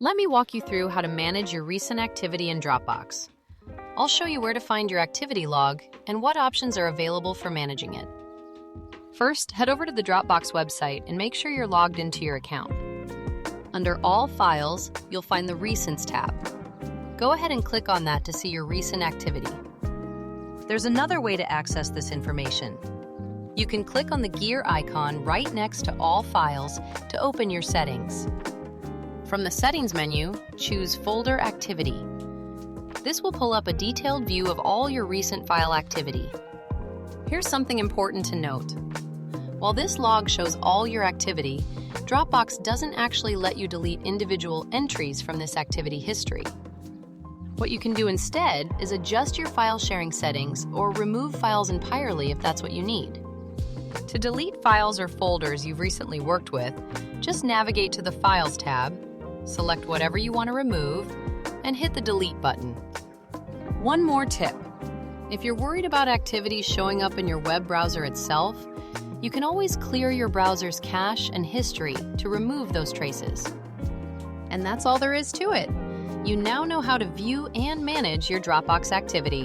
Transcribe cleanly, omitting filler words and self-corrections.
Let me walk you through how to manage your recent activity in Dropbox. I'll show you where to find your activity log and what options are available for managing it. First, head over to the Dropbox website and make sure you're logged into your account. Under All Files, you'll find the Recents tab. Go ahead and click on that to see your recent activity. There's another way to access this information. You can click on the gear icon right next to All Files to open your settings. From the Settings menu, choose Folder Activity. This will pull up a detailed view of all your recent file activity. Here's something important to note. While this log shows all your activity, Dropbox doesn't actually let you delete individual entries from this activity history. What you can do instead is adjust your file sharing settings or remove files entirely if that's what you need. To delete files or folders you've recently worked with, just navigate to the Files tab, select whatever you want to remove, and hit the Delete button. One more tip. If you're worried about activities showing up in your web browser itself, you can always clear your browser's cache and history to remove those traces. And that's all there is to it. You now know how to view and manage your Dropbox activity.